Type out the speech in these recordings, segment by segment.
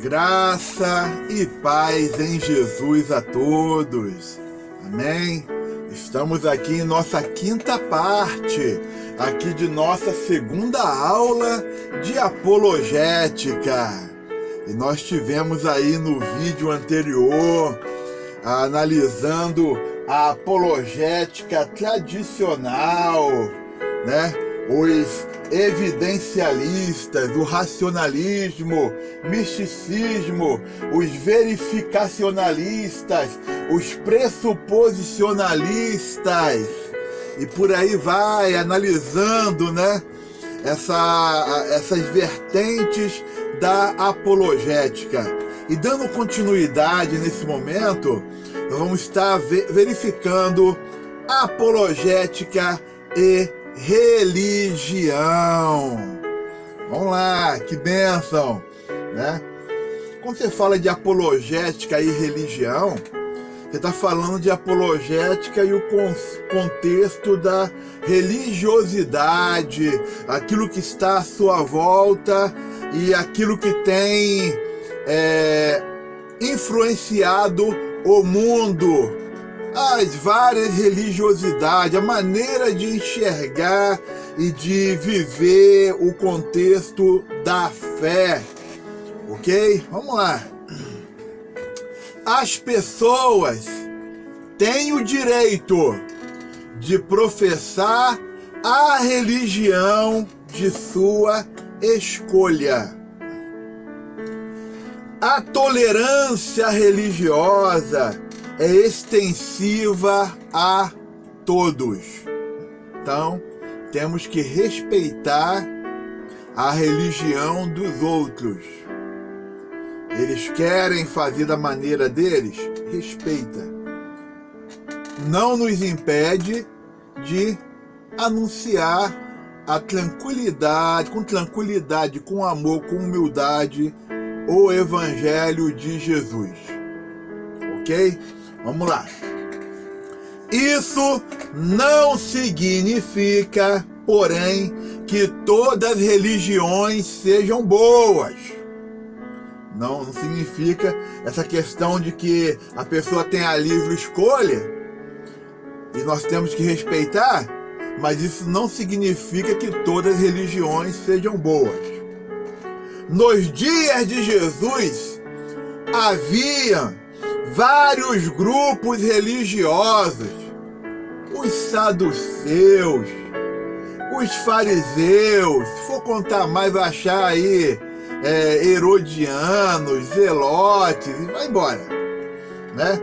Graça e paz em Jesus a todos. Amém? Estamos aqui em nossa quinta parte, aqui de nossa segunda aula de apologética. E nós tivemos aí no vídeo anterior, analisando a apologética tradicional, né? Os evidencialistas, o racionalismo, misticismo, os verificacionalistas, os pressuposicionalistas, e por aí vai, analisando, né, essas vertentes da apologética. E dando continuidade nesse momento, nós vamos estar verificando a apologética e religião. Vamos lá, que bênção, né? Quando você fala de apologética e religião, você está falando de apologética e o contexto da religiosidade, aquilo que está à sua volta e aquilo que tem influenciado o mundo, as várias religiosidades, a maneira de enxergar e de viver o contexto da fé, ok? Vamos lá. As pessoas têm o direito de professar a religião de sua escolha. A tolerância religiosa é extensiva a todos. Então, temos que respeitar a religião dos outros. Eles querem fazer da maneira deles? Respeita. Não nos impede de anunciar a tranquilidade, com amor, com humildade, o Evangelho de Jesus. Ok? Vamos lá. Isso não significa, porém, que todas as religiões sejam boas. Não significa essa questão de que a pessoa tem a livre escolha e nós temos que respeitar, mas isso não significa que todas as religiões sejam boas. Nos dias de Jesus, havia vários grupos religiosos, os saduceus, os fariseus, se for contar mais, vai achar aí herodianos, zelotes, e vai embora, né?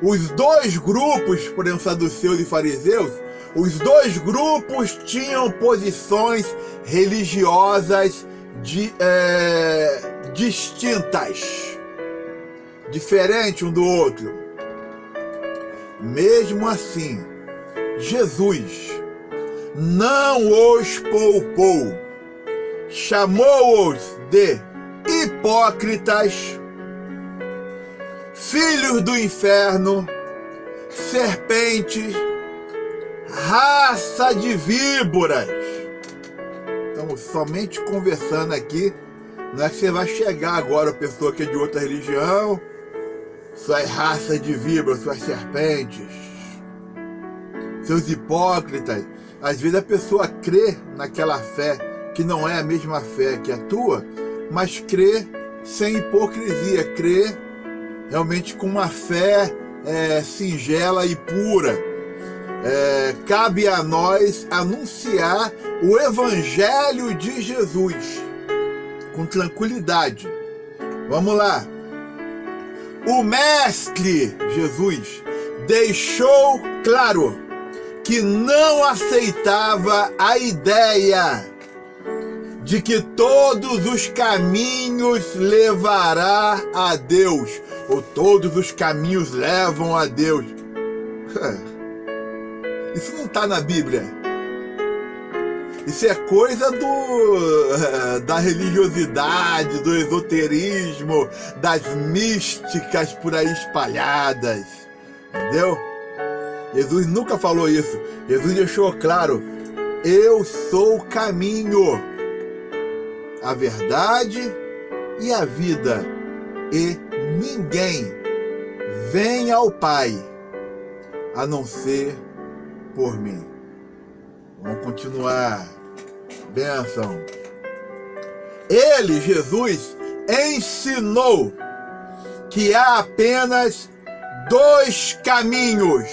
Os dois grupos, por exemplo, saduceus e fariseus, os dois grupos tinham posições religiosas distintas, diferente um do outro. Mesmo assim, Jesus não os poupou, chamou-os de hipócritas, filhos do inferno, serpentes, raça de víboras. Estamos somente conversando aqui. Não é que você vai chegar agora, a pessoa que é de outra religião, suas raças de víboras, suas serpentes, seus hipócritas. Às vezes a pessoa crê naquela fé que não é a mesma fé que a tua, mas crê sem hipocrisia, crê realmente com uma fé singela e pura. Cabe a nós anunciar o Evangelho de Jesus com tranquilidade. Vamos lá. O Mestre Jesus deixou claro que não aceitava a ideia de que todos os caminhos levará a Deus, ou todos os caminhos levam a Deus. Isso não está na Bíblia. Isso é coisa da religiosidade, do esoterismo, das místicas por aí espalhadas. Entendeu? Jesus nunca falou isso. Jesus deixou claro: eu sou o caminho, a verdade e a vida. e ninguém vem ao Pai a não ser por mim. Vamos continuar. Bênção. Ele, Jesus, ensinou que há apenas dois caminhos: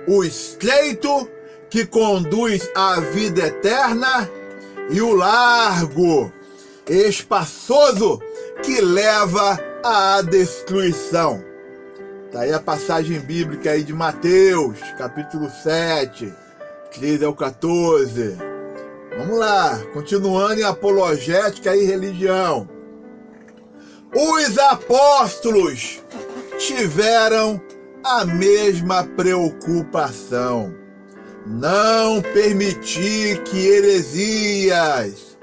o estreito, que conduz à vida eterna, e o largo, espaçoso, que leva à destruição. Está aí a passagem bíblica aí de Mateus, capítulo 7, 13 ao 14. Vamos lá, continuando em apologética e religião. Os apóstolos tiveram a mesma preocupação: não permitir que heresias,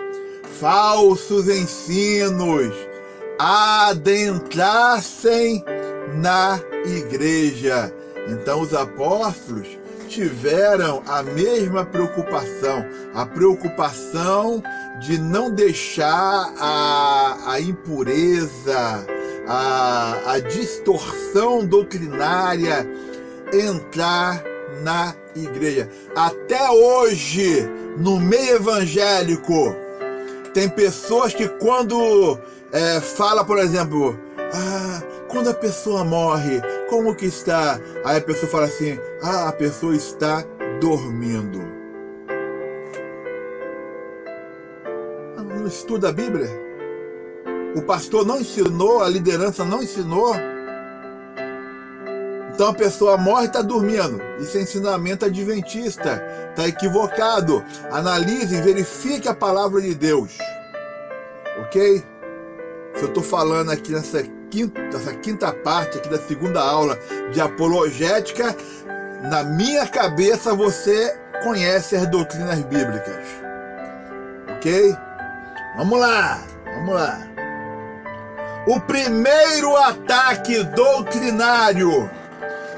falsos ensinos adentrassem na igreja. Então os apóstolos tiveram a mesma preocupação, a preocupação de não deixar a impureza, a distorção doutrinária entrar na igreja. Até hoje, no meio evangélico, tem pessoas que quando fala, por exemplo, quando a pessoa morre, como que está? Aí a pessoa fala assim, a pessoa está dormindo. Não estuda a Bíblia? O pastor não ensinou, a liderança não ensinou? Então a pessoa morre e está dormindo. Isso é ensinamento adventista. Está equivocado. Analise, verifique a palavra de Deus. Ok? Se eu estou falando aqui nessa quinta parte aqui da segunda aula de apologética, na minha cabeça você conhece as doutrinas bíblicas. Ok? Vamos lá. O primeiro ataque doutrinário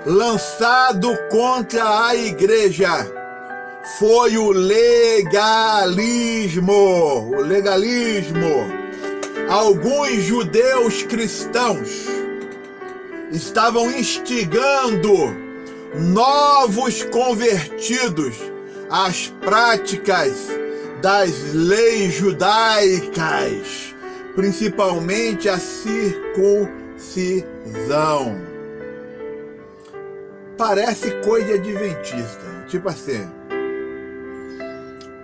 lançado contra a igreja foi o legalismo. Alguns judeus cristãos estavam instigando novos convertidos às práticas das leis judaicas, principalmente a circuncisão. Parece coisa de adventista, tipo assim,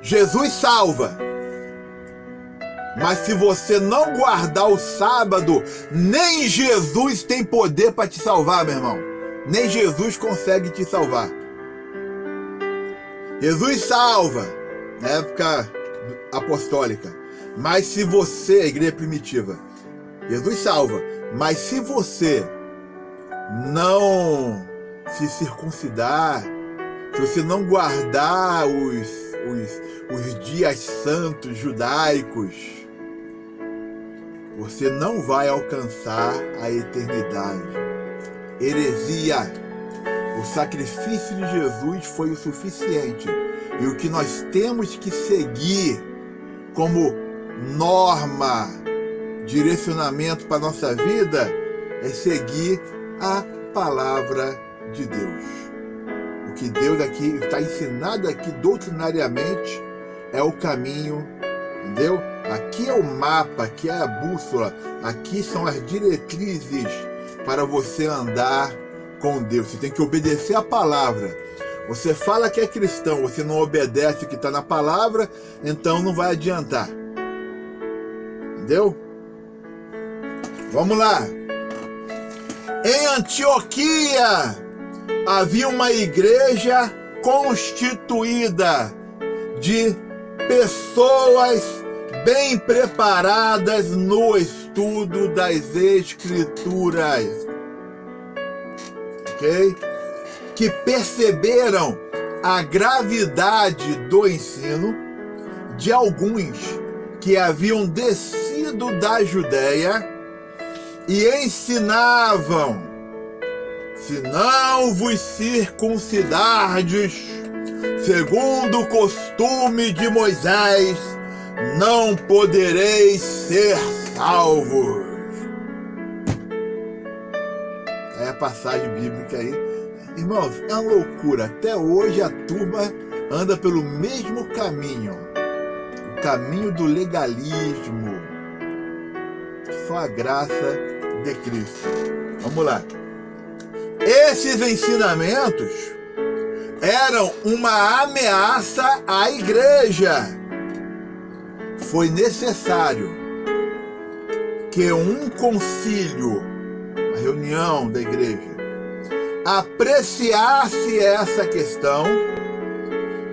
Jesus salva, mas se você não guardar o sábado, nem Jesus tem poder para te salvar, meu irmão. Nem Jesus consegue te salvar. Jesus salva, na época apostólica, mas se você, a igreja primitiva, Jesus salva, mas se você não se circuncidar, se você não guardar os dias santos judaicos, você não vai alcançar a eternidade. Heresia. O sacrifício de Jesus foi o suficiente. E o que nós temos que seguir como norma, direcionamento para a nossa vida, é seguir a palavra de Deus. O que Deus aqui está ensinado aqui doutrinariamente é o caminho, entendeu? Aqui é o mapa, aqui é a bússola, aqui são as diretrizes para você andar com Deus. Você tem que obedecer a palavra. Você fala que é cristão, você não obedece o que está na palavra, então não vai adiantar. Entendeu? Vamos lá. Em Antioquia havia uma igreja constituída de pessoas bem preparadas no estudo das Escrituras, ok? Que perceberam a gravidade do ensino de alguns que haviam descido da Judéia e ensinavam: se não vos circuncidardes segundo o costume de Moisés, não podereis ser salvos. passagem bíblica aí. Irmãos, é uma loucura. Até hoje a turma anda pelo mesmo caminho. O caminho do legalismo. Só a graça de Cristo. Vamos lá. Esses ensinamentos eram uma ameaça à igreja. Foi necessário que um concílio, uma reunião da igreja, apreciasse essa questão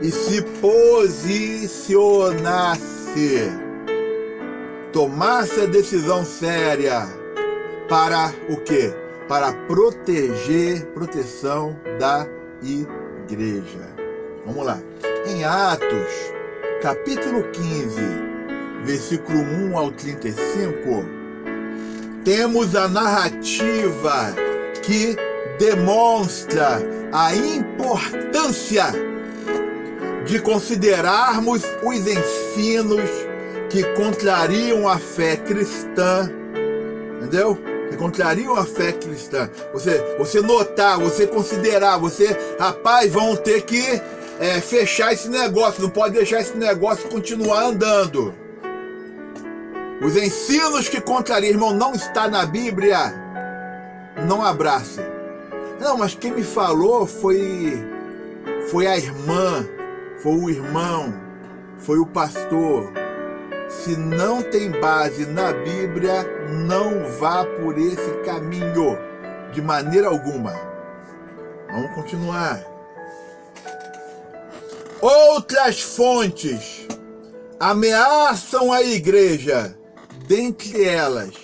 e se posicionasse, tomasse a decisão séria para o quê? Para proteção da igreja. Vamos lá. Em Atos, capítulo 15, versículo 1 ao 35, temos a narrativa que demonstra a importância de considerarmos os ensinos que contrariam a fé cristã, entendeu? Que contrariam a fé cristã. Você notar, você considerar, rapaz, vão ter que fechar esse negócio, não pode deixar esse negócio continuar andando. Os ensinos que contrariam, irmão, não está na Bíblia, não abrace. Não, mas quem me falou foi a irmã, foi o irmão, foi o pastor. Se não tem base na Bíblia, não vá por esse caminho, de maneira alguma. Vamos continuar. Outras fontes ameaçam a igreja. Dentre elas,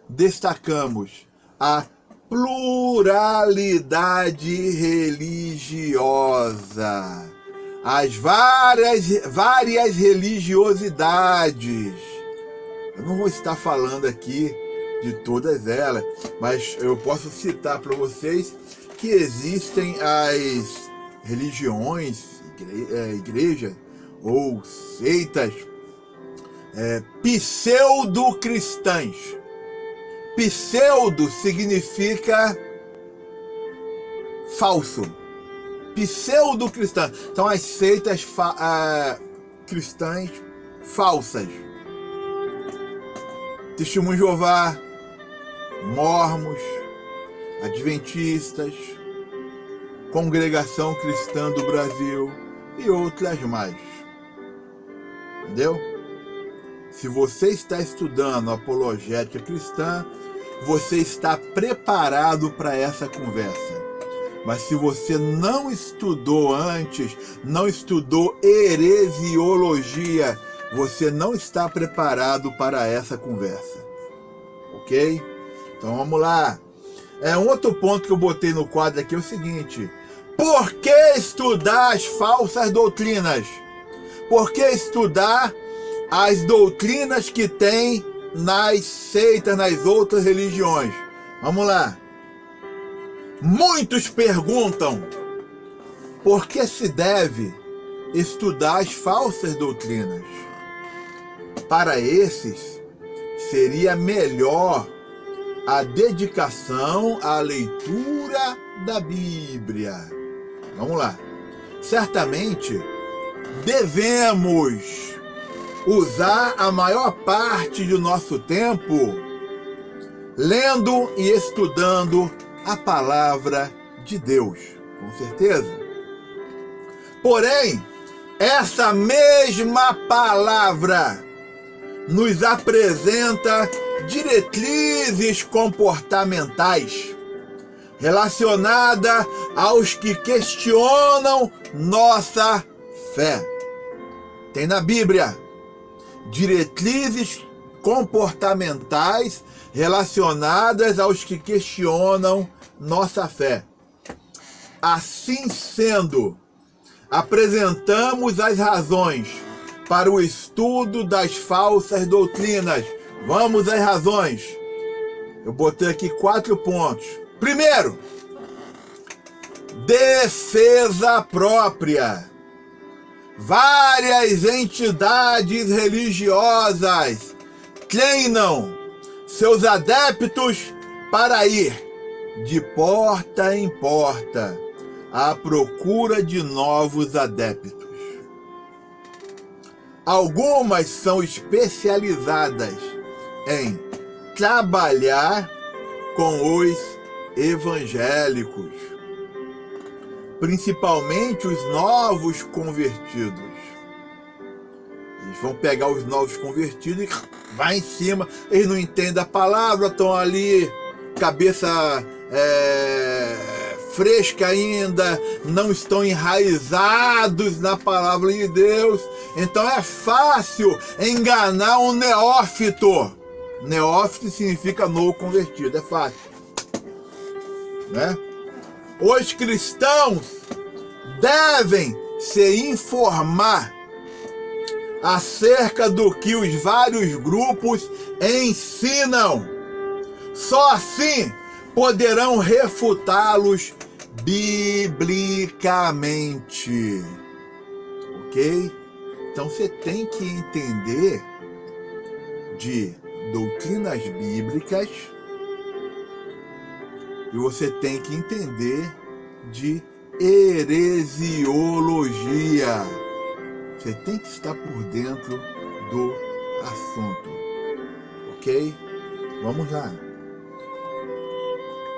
destacamos a pluralidade religiosa, as várias religiosidades. Eu não vou estar falando aqui de todas elas, mas eu posso citar para vocês que existem as religiões, igrejas ou seitas pseudo-cristãs. Pseudo significa falso. Pseudo-cristã. Então, as seitas cristãs falsas. Testemunho de Jeová, Mormons, Adventistas, Congregação Cristã do Brasil e outras mais. Entendeu? Se você está estudando apologética cristã, você está preparado para essa conversa. Mas se você não estudou antes, não estudou heresiologia, você não está preparado para essa conversa. Ok? Então vamos lá. Um outro ponto que eu botei no quadro aqui é o seguinte: por que estudar as falsas doutrinas? Por que estudar as doutrinas que tem nas seitas, nas outras religiões? Vamos lá. Muitos perguntam por que se deve estudar as falsas doutrinas. Para esses, seria melhor a dedicação à leitura da Bíblia. Vamos lá. Certamente, devemos usar a maior parte do nosso tempo lendo e estudando a palavra de Deus, com certeza. Porém, essa mesma palavra nos apresenta diretrizes comportamentais relacionadas aos que questionam nossa fé. Tem na Bíblia diretrizes comportamentais relacionadas aos que questionam nossa fé. Assim sendo, apresentamos as razões para o estudo das falsas doutrinas. Vamos às razões. Eu botei aqui 4 pontos. Primeiro, defesa própria. Várias entidades religiosas treinam seus adeptos para ir de porta em porta, à procura de novos adeptos. Algumas são especializadas em trabalhar com os evangélicos, principalmente os novos convertidos. Eles vão pegar os novos convertidos e vai em cima. Eles não entendem a palavra, estão ali, cabeça fresca ainda, não estão enraizados na palavra de Deus. Então é fácil enganar um neófito. Neófito significa novo convertido, é fácil, né? Os cristãos devem se informar acerca do que os vários grupos ensinam. Só assim poderão refutá-los biblicamente. Ok? Então você tem que entender de doutrinas bíblicas e você tem que entender de heresiologia. Você tem que estar por dentro do assunto. Ok? Vamos lá.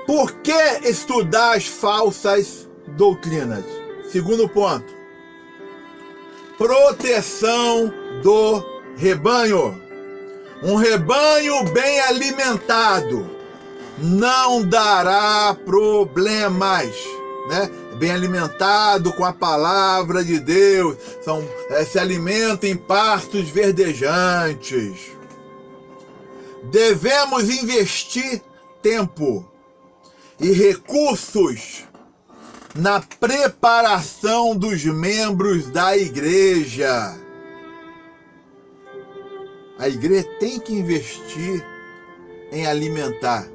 Por que estudar as falsas doutrinas? Segundo ponto. Proteção do rebanho. Um rebanho bem alimentado não dará problemas, né? Bem alimentado com a palavra de Deus, se alimenta em pastos verdejantes. Devemos investir tempo e recursos na preparação dos membros da igreja. A igreja tem que investir em alimentar.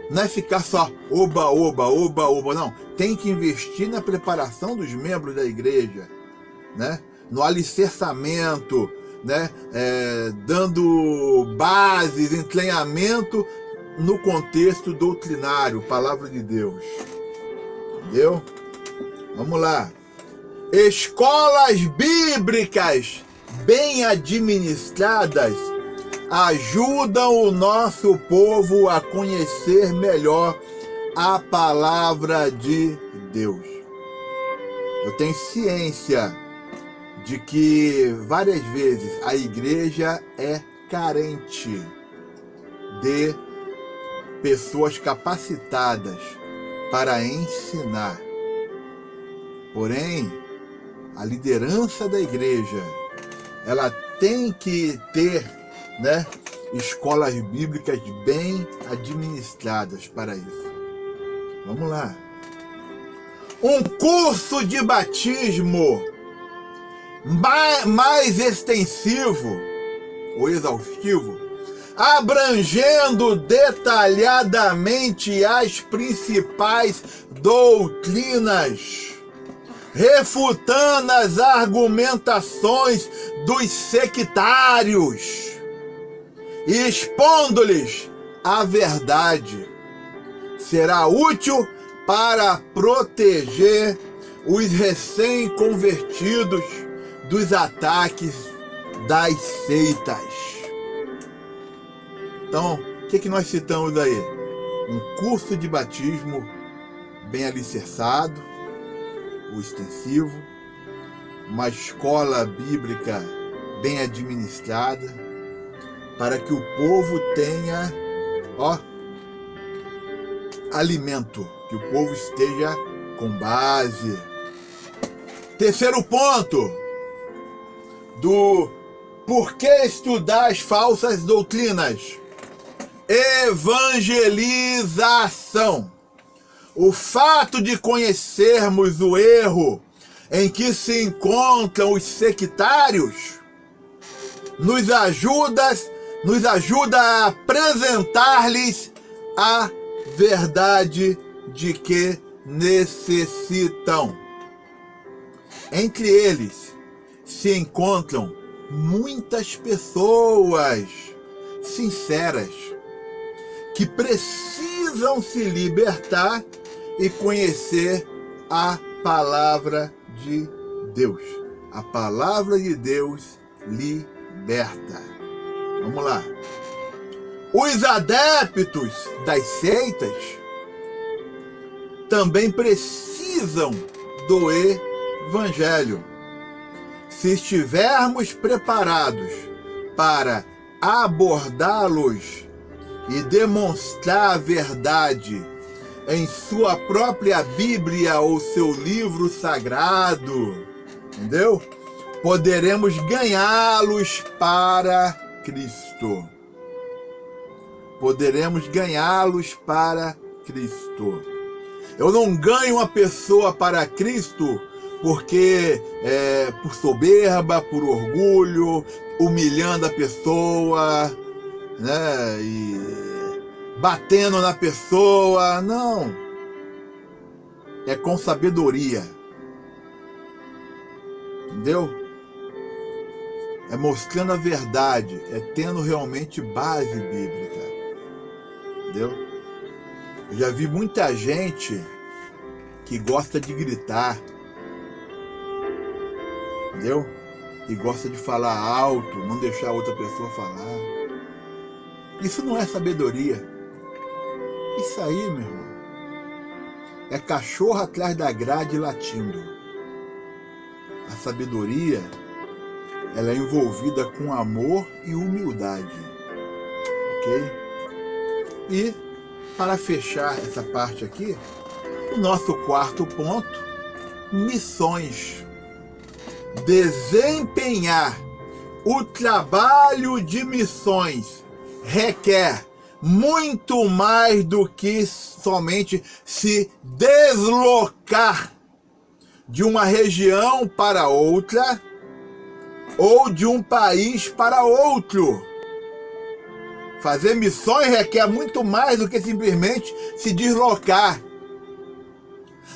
Não é ficar só oba, oba, oba, oba, não. Tem que investir na preparação dos membros da igreja, né? No alicerçamento, né? Dando bases, treinamento no contexto doutrinário, palavra de Deus. Entendeu? Vamos lá. Escolas bíblicas bem administradas ajudam o nosso povo a conhecer melhor a palavra de Deus. Eu tenho ciência de que várias vezes a igreja é carente de pessoas capacitadas para ensinar. Porém, a liderança da igreja, ela tem que ter, né, escolas bíblicas bem administradas para isso. Vamos lá. Um curso de batismo mais extensivo ou exaustivo, abrangendo detalhadamente as principais doutrinas, refutando as argumentações dos sectários e expondo-lhes a verdade, será útil para proteger os recém-convertidos dos ataques das seitas. Então, o que nós citamos aí? Um curso de batismo bem alicerçado, o extensivo, uma escola bíblica bem administrada, para que o povo tenha, alimento, que o povo esteja com base. Terceiro ponto, do porquê estudar as falsas doutrinas. Evangelização. O fato de conhecermos o erro em que se encontram os sectários nos ajuda a apresentar-lhes a verdade de que necessitam. Entre eles se encontram muitas pessoas sinceras que precisam precisam se libertar e conhecer a palavra de Deus. A palavra de Deus liberta. Vamos lá. Os adeptos das seitas também precisam do Evangelho. Se estivermos preparados para abordá-los e demonstrar a verdade em sua própria Bíblia ou seu livro sagrado, entendeu? Poderemos ganhá-los para Cristo. Poderemos ganhá-los para Cristo. Eu não ganho uma pessoa para Cristo porque por soberba, por orgulho, humilhando a pessoa, né, e batendo na pessoa. Não. É com sabedoria. Entendeu? É mostrando a verdade, é tendo realmente base bíblica. Entendeu? Eu já vi muita gente que gosta de gritar, entendeu? E gosta de falar alto, não deixar a outra pessoa falar. Isso não é sabedoria. Isso aí, meu irmão, é cachorro atrás da grade latindo. A sabedoria, ela é envolvida com amor e humildade. Ok? E, para fechar essa parte aqui, o nosso quarto ponto, missões. Desempenhar o trabalho de missões requer muito mais do que somente se deslocar de uma região para outra ou de um país para outro. Fazer missões requer muito mais do que simplesmente se deslocar.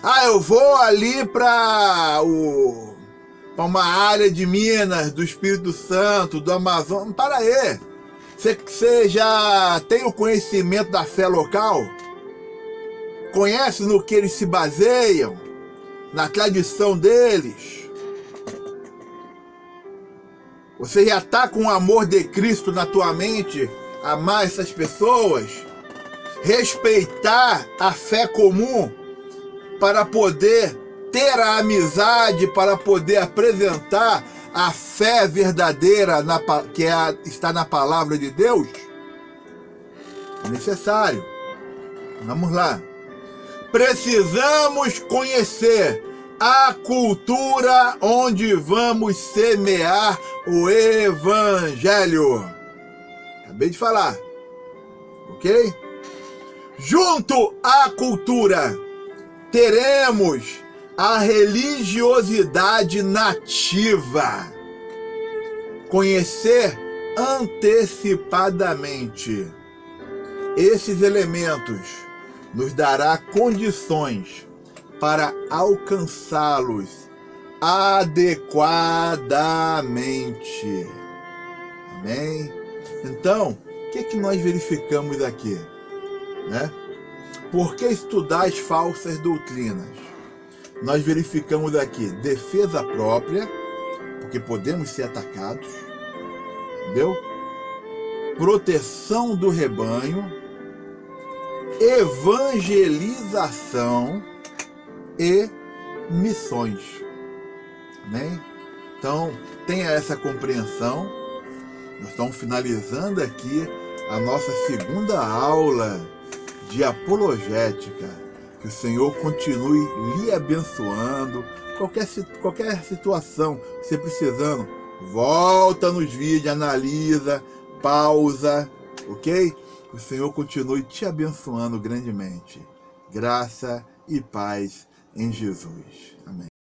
Ah, eu vou ali para uma área de Minas, do Espírito Santo, do Amazonas. Para aí. Você já tem o conhecimento da fé local? Conhece no que eles se baseiam? Na tradição deles? Você já está com o amor de Cristo na tua mente? Amar essas pessoas? Respeitar a fé comum para poder ter a amizade, para poder apresentar a fé verdadeira que está na palavra de Deus? É necessário. Vamos lá. Precisamos conhecer a cultura onde vamos semear o Evangelho. Acabei de falar. Ok? Junto à cultura, teremos a religiosidade nativa. Conhecer antecipadamente esses elementos nos dará condições para alcançá-los adequadamente. Amém? Então, o que nós verificamos aqui? Né? Por que estudar as falsas doutrinas? Nós verificamos aqui defesa própria, porque podemos ser atacados, entendeu? Proteção do rebanho, evangelização e missões. Amém? Então, tenha essa compreensão. Nós estamos finalizando aqui a nossa segunda aula de apologética. Que o Senhor continue lhe abençoando. Qualquer situação que você precisando, volta nos vídeos, analisa, pausa, ok? Que o Senhor continue te abençoando grandemente. Graça e paz em Jesus. Amém.